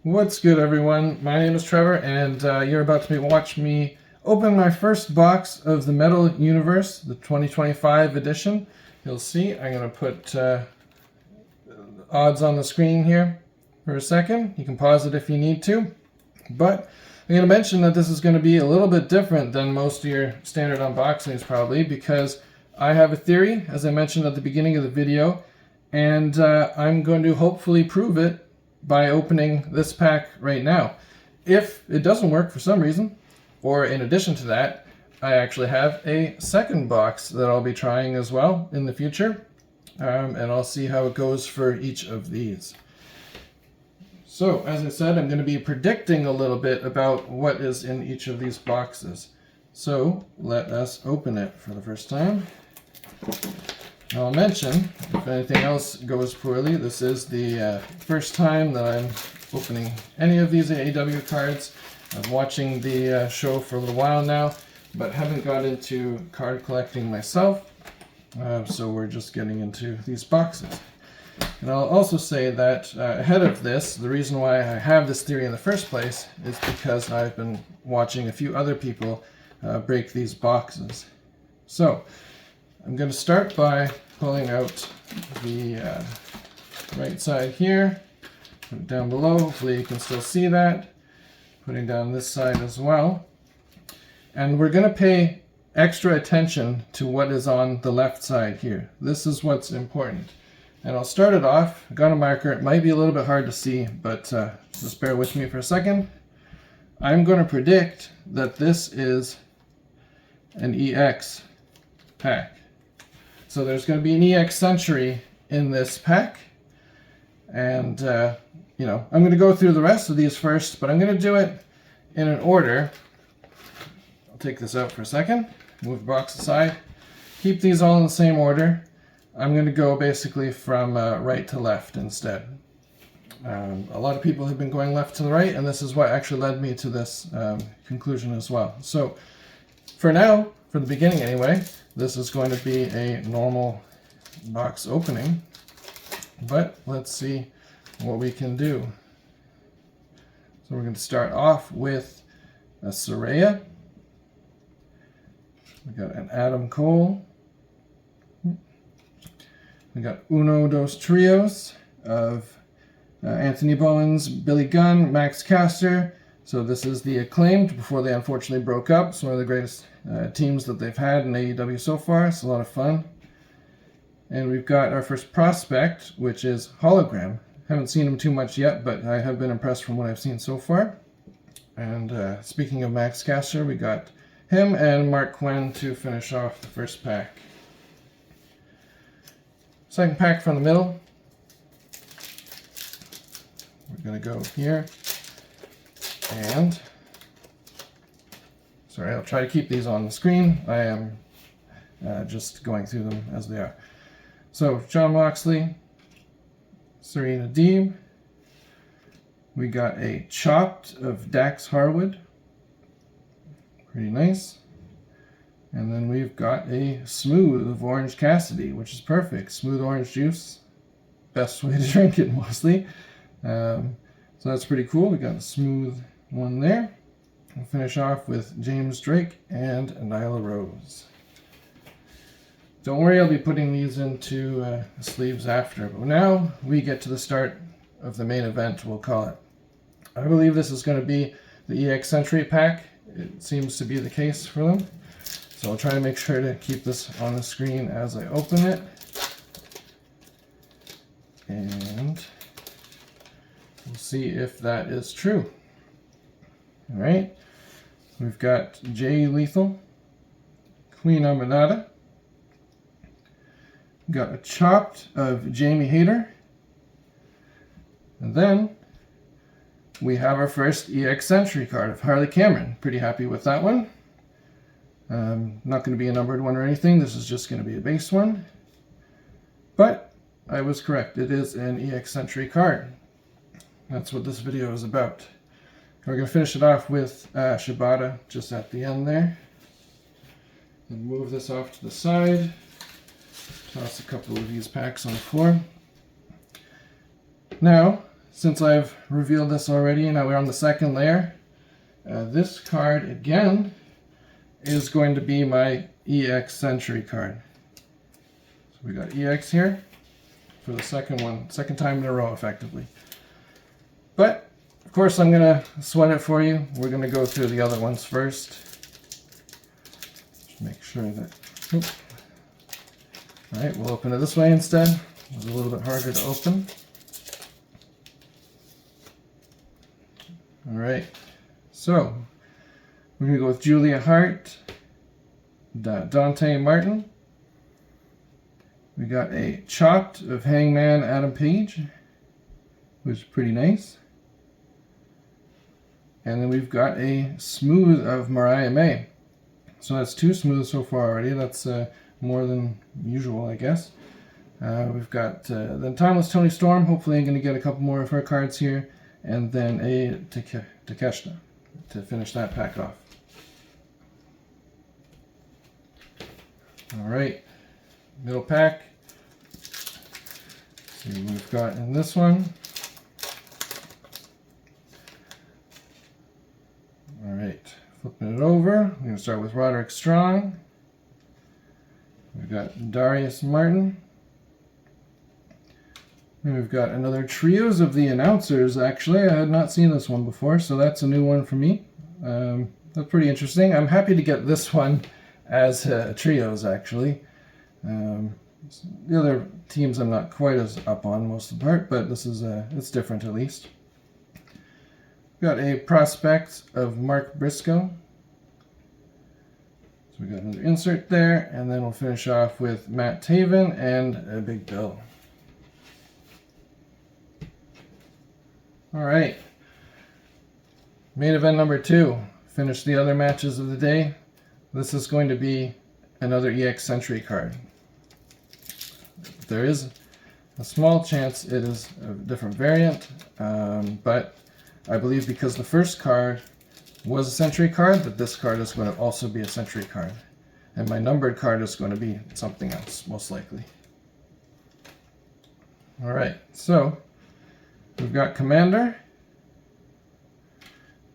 What's good, everyone? My name is Trevor, and you're about to watch me open my first box of the Metal Universe, the 2025 edition. You'll see, I'm going to put odds on the screen here for a second. You can pause it if you need to. But I'm going to mention that this is going to be a little bit different than most of your standard unboxings, probably, because I have a theory, as I mentioned at the beginning of the video, and I'm going to hopefully prove it by opening this pack right now. If it doesn't work for some reason, or in addition to that, I actually have a second box that I'll be trying as well in the future, and I'll see how it goes for each of these. So, as I said, I'm going to be predicting a little bit about what is in each of these boxes. So, let us open it for the first time. I'll mention, if anything else goes poorly, this is the first time that I'm opening any of these AEW cards. I'm watching the show for a little while now, but haven't got into card collecting myself, so we're just getting into these boxes. And I'll also say that ahead of this, the reason why I have this theory in the first place is because I've been watching a few other people break these boxes. So, I'm going to start by pulling out the right side here, put it down below, hopefully you can still see that, putting down this side as well. And we're going to pay extra attention to what is on the left side here. This is what's important. And I'll start it off, I got a marker, it might be a little bit hard to see, but just bear with me for a second. I'm going to predict that this is an EX pack. So there's going to be an EX Century in this pack, and I'm going to go through the rest of these first, but I'm going to do it in an order. I'll take this out for a second, move the box aside, keep these all in the same order. I'm going to go basically from right to left instead. A lot of people have been going left to the right, and this is what actually led me to this conclusion as well. So for now, for the beginning anyway, this is going to be a normal box opening, but let's see what we can do. So we're going to start off with a Saraya. We got an Adam Cole. We got Uno Dos Trios of Anthony Bowens, Billy Gunn, Max Caster. So this is the Acclaimed before they unfortunately broke up. It's one of the greatest teams that they've had in AEW so far. It's a lot of fun. And we've got our first prospect, which is Hologram. Haven't seen him too much yet, but I have been impressed from what I've seen so far. And speaking of Max Caster, we got him and Mark Quinn to finish off the first pack. Second pack from the middle. We're going to go here. And, sorry, I'll try to keep these on the screen. I am just going through them as they are. So, John Moxley, Serena Deeb. We got a Chopped of Dax Harwood. Pretty nice. And then we've got a Smooth of Orange Cassidy, which is perfect. Smooth orange juice. Best way to drink it, mostly. So that's pretty cool. We got a Smooth one there. We'll finish off with James Drake and Nyla Rose. Don't worry, I'll be putting these into sleeves after. But now we get to the start of the main event, we'll call it. I believe this is going to be the EX Century pack. It seems to be the case for them. So I'll try to make sure to keep this on the screen as I open it. And we'll see if that is true. Alright, we've got Jay Lethal, Queen Aminata, we've got a Chopped of Jamie Hayter, and then we have our first EX Century card of Harley Cameron. Pretty happy with that one. Not going to be a numbered one or anything, this is just going to be a base one. But I was correct, it is an EX Century card. That's what this video is about. We're going to finish it off with Shibata just at the end there. And move this off to the side. Toss a couple of these packs on the floor. Now, since I've revealed this already, now we're on the second layer. This card, again, is going to be my EX Century card. So we got EX here for the second one, second time in a row, effectively. But, of course, I'm going to sweat it for you. We're going to go through the other ones first. Just make sure that... Oops. Alright, we'll open it this way instead. It was a little bit harder to open. Alright, so we're going to go with Julia Hart, Dante Martin. We got a Chopped of Hangman Adam Page, which is pretty nice. And then we've got a Smooth of Mariah May. So that's 2 smooths so far already. That's more than usual, I guess. We've got then Timeless Tony Storm. Hopefully I'm going to get a couple more of her cards here. And then a Takeshita to finish that pack off. Alright, middle pack. See what we've got in this one. Alright, flipping it over. We're going to start with Roderick Strong. We've got Darius Martin. And we've got another Trios of the Announcers, actually. I had not seen this one before, so that's a new one for me. That's pretty interesting. I'm happy to get this one as Trios, actually. The other teams I'm not quite as up on most of the part, but this is it's different at least. We've got a Prospect of Mark Briscoe. So we got another insert there, and then we'll finish off with Matt Taven and a Big Bill. Alright, main event number 2. Finish the other matches of the day. This is going to be another EX Century card. There is a small chance it is a different variant, but I believe because the first card was a Century card, that this card is going to also be a Century card. And my numbered card is going to be something else, most likely. Alright, so we've got Commander,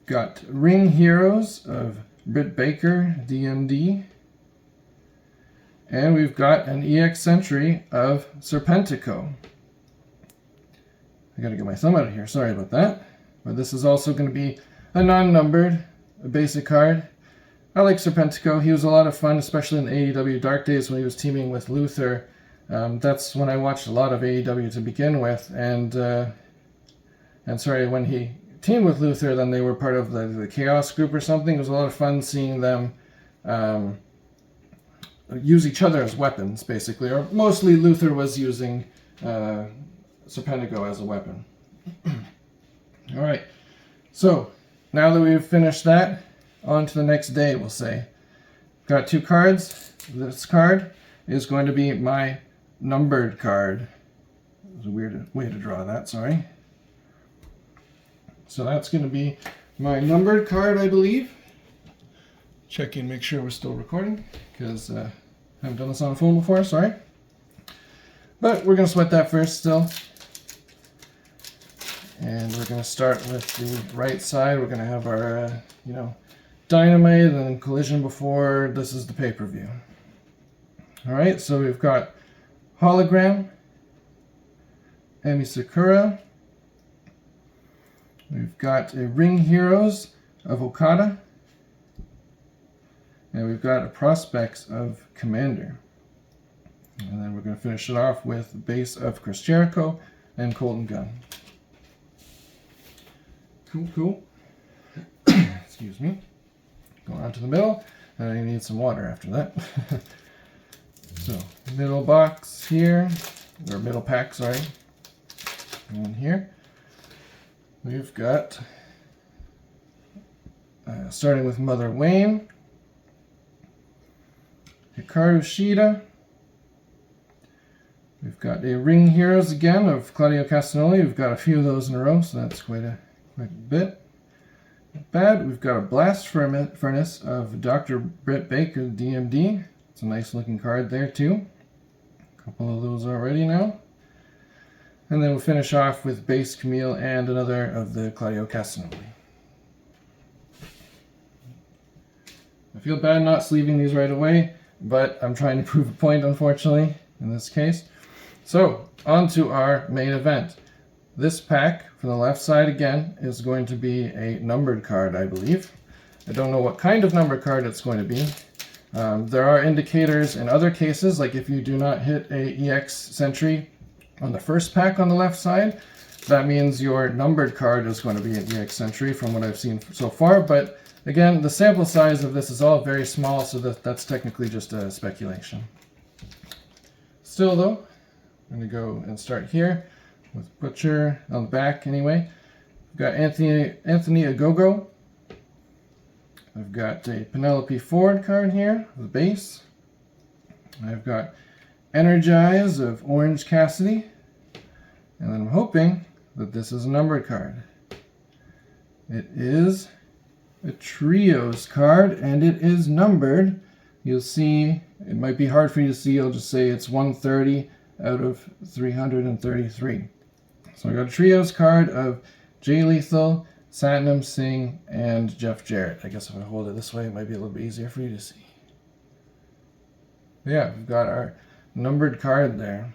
got Ring Heroes of Britt Baker, DMD, and we've got an EX Century of Serpentico. I gotta get my thumb out of here, sorry about that. But this is also going to be a non-numbered, a basic card. I like Serpentico. He was a lot of fun, especially in the AEW Dark Days when he was teaming with Luther. That's when I watched a lot of AEW to begin with, and sorry, when he teamed with Luther, then they were part of the Chaos group or something. It was a lot of fun seeing them use each other as weapons, basically, or mostly Luther was using Serpentico as a weapon. Alright, so now that we've finished that, on to the next day, we'll say. Got 2 cards. This card is going to be my numbered card. It was a weird way to draw that, sorry. So that's going to be my numbered card, I believe. Check in, make sure we're still recording, because I haven't done this on a phone before, sorry. But we're going to sweat that first still. And we're going to start with the right side. We're going to have our, Dynamite and then Collision before this is the pay-per-view. Alright, so we've got Hologram, Emi Sakura. We've got a Ring Heroes of Okada. And we've got a Prospects of Commander. And then we're going to finish it off with the base of Chris Jericho and Colton Gunn. Cool. Excuse me. Going on to the middle. And I need some water after that. So, middle box here. Or middle pack, sorry. And here. We've got, starting with Mother Wayne. Hikaru Shida. We've got a Ring Heroes again of Claudio Castagnoli. We've got a few of those in a row, so that's quite a bit. Not bad. We've got a Blast Furnace of Dr. Britt Baker, DMD. It's a nice looking card there too. A couple of those already now. And then we'll finish off with base Camille and another of the Claudio Castagnoli. I feel bad not sleeving these right away, but I'm trying to prove a point, unfortunately, in this case. So, on to our main event. This pack, from the left side again, is going to be a numbered card, I believe. I don't know what kind of numbered card it's going to be. There are indicators in other cases, like if you do not hit a EX Sentry on the first pack on the left side, that means your numbered card is going to be an EX Sentry from what I've seen so far. But again, the sample size of this is all very small, so that's technically just a speculation. Still though, I'm going to go and start here with Butcher on the back anyway. We've got Anthony Ogogo. I've got a Penelope Ford card here, the base. I've got Energize of Orange Cassidy. And then I'm hoping that this is a numbered card. It is a Trios card, and it is numbered. You'll see, it might be hard for you to see, I'll just say it's 130 out of 333. So I got a Trios card of Jay Lethal, Satnam Singh, and Jeff Jarrett. I guess if I hold it this way, it might be a little bit easier for you to see. Yeah, we've got our numbered card there.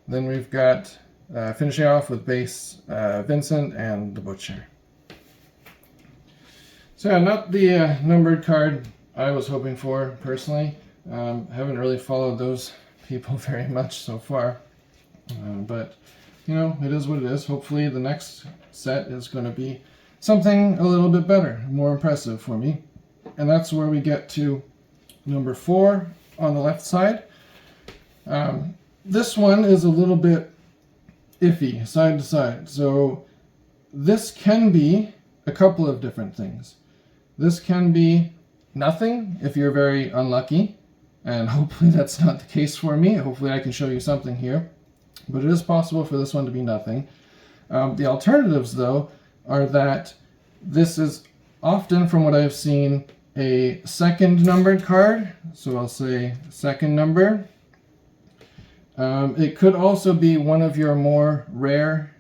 Then we've got, finishing off with base Vincent and the Butcher. So yeah, not the numbered card I was hoping for, personally. Haven't really followed those people very much so far. But, you know, it is what it is. Hopefully the next set is going to be something a little bit better, more impressive for me. And that's where we get to number 4 on the left side. This one is a little bit iffy, side to side. So this can be a couple of different things. This can be nothing if you're very unlucky, and hopefully that's not the case for me. Hopefully I can show you something here. But it is possible for this one to be nothing. The alternatives, though, are that this is often, from what I've seen, a second numbered card. So I'll say second number. It could also be one of your more rare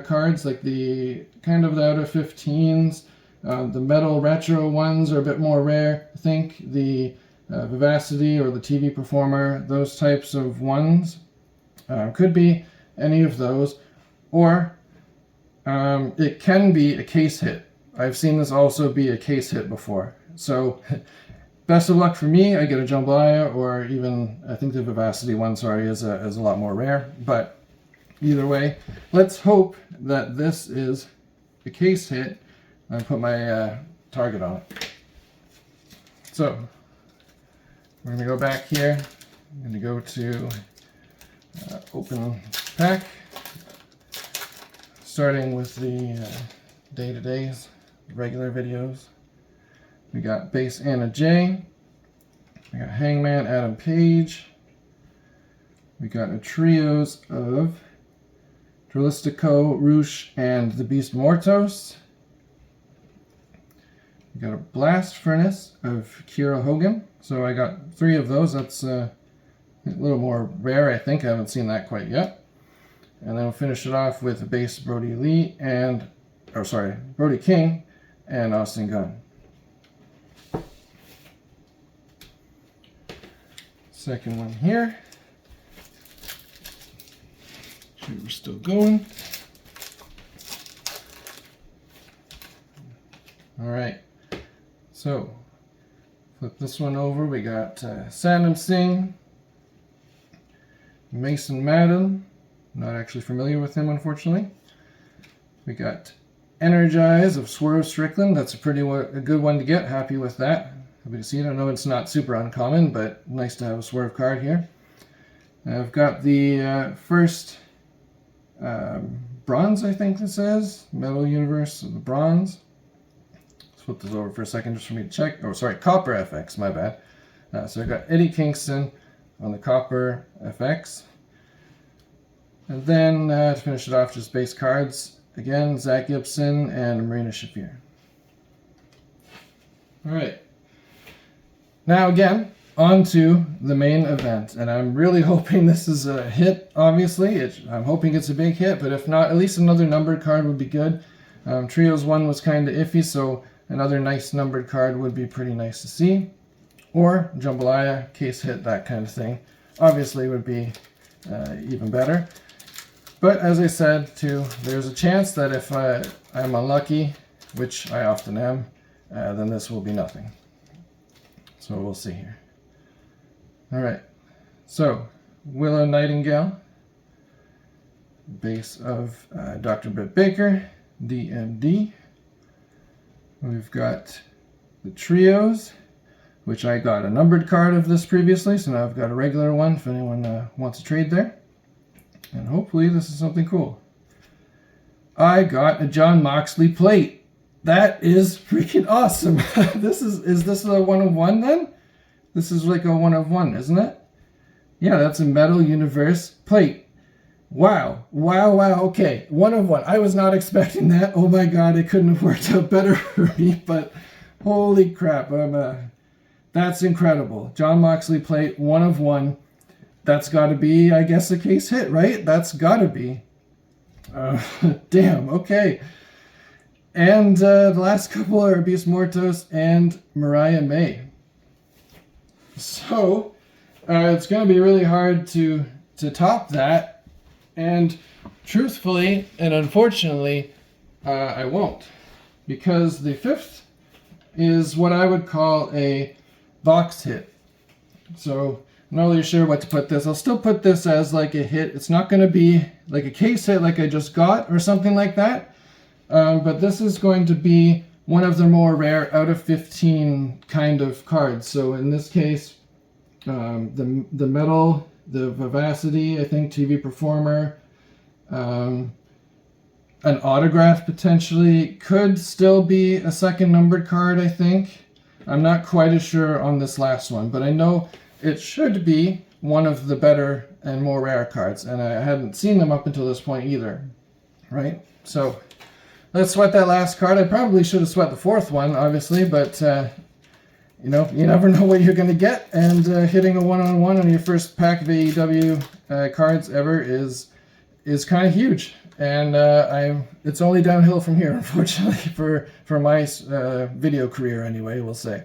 cards, like the kind of the out of 15s. The metal retro ones are a bit more rare. I think the Vivacity or the TV Performer, those types of ones. Could be any of those, or it can be a case hit. I've seen this also be a case hit before. So best of luck for me. I get a jambalaya, or even I think the Vivacity one, sorry, is a lot more rare. But either way, let's hope that this is a case hit. I put my target on it. So we're going to go back here. I'm going to go to open pack, starting with the day-to-days, regular videos. We got base Anna J. We got Hangman Adam Page. We got a trios of Dralistico, Roosh, and the Beast Mortos. We got a Blast Furnace of Kiera Hogan. So I got 3 of those. That's a little more rare, I think. I haven't seen that quite yet. And then we'll finish it off with a base Brody Lee and, Brody King and Austin Gunn. Second one here. Sure we're still going. All right. So flip this one over. We got Satnam Singh, Mason Madden. Not actually familiar with him, unfortunately. We got Energize of Swerve Strickland. That's a good one to get. Happy with that. Happy to see it. I know it's not super uncommon, but nice to have a Swerve card here. I've got the first bronze, I think this is. Metal Universe, the bronze. Let's flip this over for a second just for me to check. Oh, sorry, Copper FX, my bad. So I got Eddie Kingston on the Copper FX. And then to finish it off, just base cards. Again, Zach Gibson and Marina Shafir. All right. Now again, onto the main event, and I'm really hoping this is a hit. Obviously, I'm hoping it's a big hit, but if not, at least another numbered card would be good. Trios 1 was kind of iffy, so another nice numbered card would be pretty nice to see. Or jambalaya, case hit, that kind of thing. Obviously would be even better. But as I said too, there's a chance that if I'm unlucky, which I often am, then this will be nothing. So we'll see here. Alright, so Willow Nightingale, base of Dr. Britt Baker, DMD. We've got the trios, which I got a numbered card of this previously, so now I've got a regular one if anyone wants to trade there. And hopefully this is something cool. I got a Jon Moxley plate. That is freaking awesome. Is this a 1 of 1 then? This is like a 1 of 1, isn't it? Yeah, that's a Metal Universe plate. Wow. Okay, 1 of 1. I was not expecting that. Oh my god, it couldn't have worked out better for me, but holy crap. That's incredible. Jon Moxley plate, 1 of 1. That's got to be, I guess, a case hit, right? That's got to be. Damn, okay. And the last couple are Beast Mortos and Mariah May. So, it's going to be really hard to top that. And truthfully, and unfortunately, I won't. Because the 5th is what I would call a box hit. So, I'm not really sure what to put this. I'll still put this as like a hit. It's not going to be like a case hit like I just got or something like that. But this is going to be one of the more rare out of 15 kind of cards. So in this case, the metal, the vivacity, I think TV performer, an autograph potentially could still be a second numbered card, I think. I'm not quite as sure on this last one, but I know it should be one of the better and more rare cards, and I hadn't seen them up until this point either, right? So let's sweat that last card. I probably should have sweat the 4th one, obviously, but you know, you never know what you're going to get, and hitting a 1-on-1 on your first pack of AEW cards ever is kind of huge. And it's only downhill from here, unfortunately, for my video career anyway, we'll say.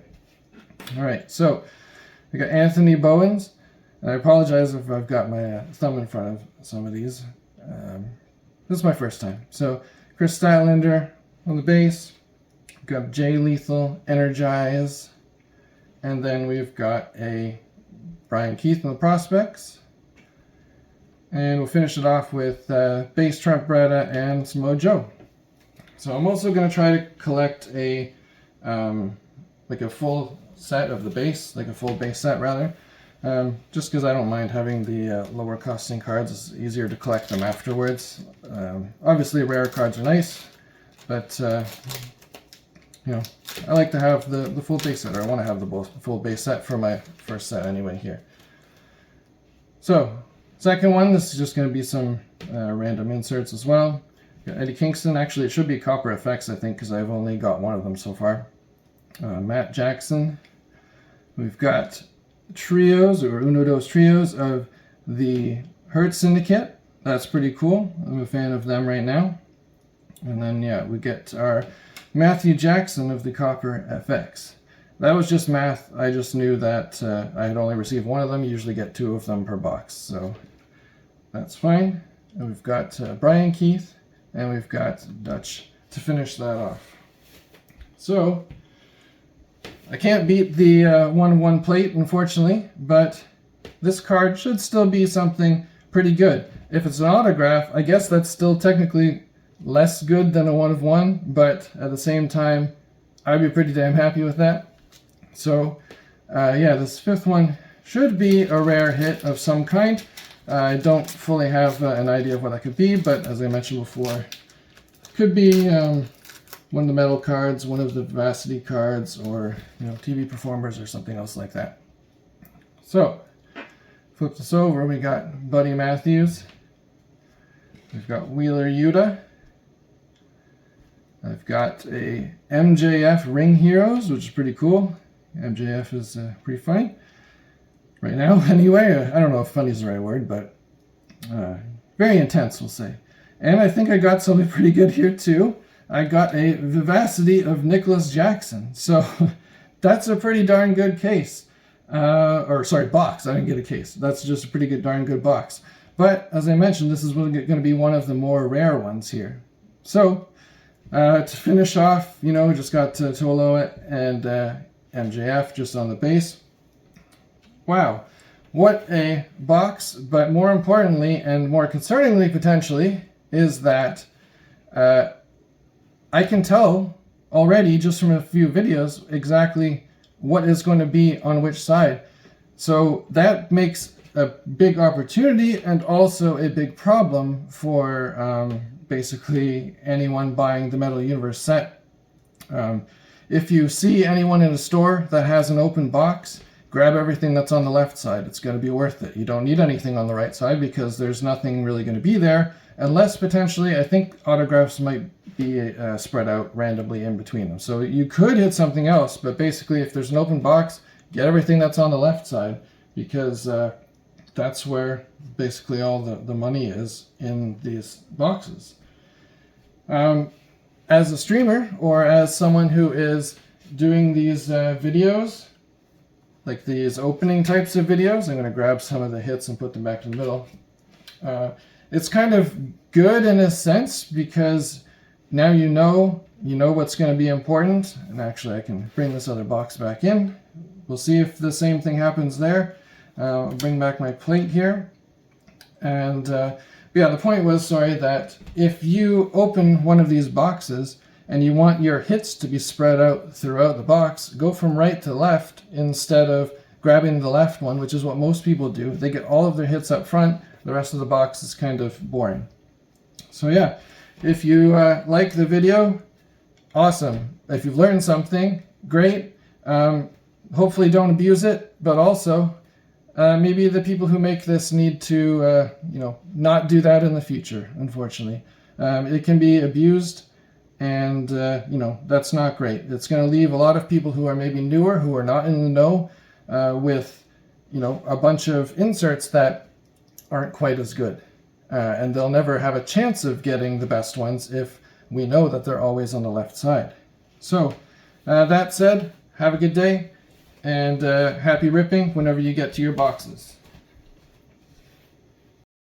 All right, so we got Anthony Bowens. And I apologize if I've got my thumb in front of some of these. This is my first time. So Chris Stylander on the base. We've got Jay Lethal, Energize. And then we've got a Brian Keith in the prospects. And we'll finish it off with base Trent Beretta and Samoa Joe. So I'm also going to try to collect a like a full set of the base, like a full base set rather. Just because I don't mind having the lower costing cards. It's easier to collect them afterwards. Obviously rare cards are nice, but you know, I like to have the full base set, or I want to have the full base set for my first set anyway here. So, second one, this is just going to be some random inserts as well. Got Eddie Kingston. Actually, it should be Copper Effects, I think, because I've only got one of them so far. Matt Jackson. We've got trios, or Uno Dos trios, of the Hurt Syndicate. That's pretty cool. I'm a fan of them right now. And then, yeah, we get our Matthew Jackson of the Copper FX. That was just math. I just knew that I had only received one of them. You usually get 2 of them per box, so that's fine. And we've got Brian Keith, and we've got Dutch to finish that off. So I can't beat the 1-1 plate, unfortunately, but this card should still be something pretty good. If it's an autograph, I guess that's still technically less good than a 1-of-1, but at the same time, I'd be pretty damn happy with that. So, yeah, this 5th one should be a rare hit of some kind. I don't fully have an idea of what that could be, but as I mentioned before, it could be one of the metal cards, one of the Vivacity cards, or TV performers or something else like that. So, flip this over, we got Buddy Matthews. We've got Wheeler Yuta. I've got a MJF Ring Heroes, which is pretty cool. MJF is pretty funny. right now anyway. I don't know if funny is the right word, but very intense, we'll say. And I think I got something pretty good here too. I got a Vivacity of Nicholas Jackson. So that's a pretty darn good case. Box. I didn't get a case. That's just a pretty darn good box. But as I mentioned, this is going to be one of the more rare ones here. So to finish off, just got Tolo and MJF just on the base. Wow, what a box! But more importantly, and more concerningly potentially, is that I can tell already just from a few videos exactly what is going to be on which side. So that makes a big opportunity and also a big problem for basically anyone buying the Metal Universe set. If you see anyone in a store that has an open box, grab everything that's on the left side. It's going to be worth it. You don't need anything on the right side because there's nothing really going to be there, unless potentially, I think autographs might be spread out randomly in between them. So you could hit something else, but basically if there's an open box, get everything that's on the left side, because that's where basically all the money is in these boxes. As a streamer, or as someone who is doing these videos, like these opening types of videos, I'm going to grab some of the hits and put them back in the middle. It's kind of good in a sense, because now you know what's going to be important. And actually I can bring this other box back in. We'll see if the same thing happens there. I'll bring back my plate here. And yeah, the point was, that if you open one of these boxes and you want your hits to be spread out throughout the box, go from right to left instead of grabbing the left one, which is what most people do. They get all of their hits up front. The rest of the box is kind of boring. So yeah, if you like the video, awesome. If you've learned something, great. Hopefully don't abuse it, but also maybe the people who make this need to not do that in the future, unfortunately. It can be abused, and that's not great. It's going to leave a lot of people who are maybe newer, who are not in the know, with a bunch of inserts that aren't quite as good, and they'll never have a chance of getting the best ones if we know that they're always on the left side. So that said, have a good day, and happy ripping whenever you get to your boxes.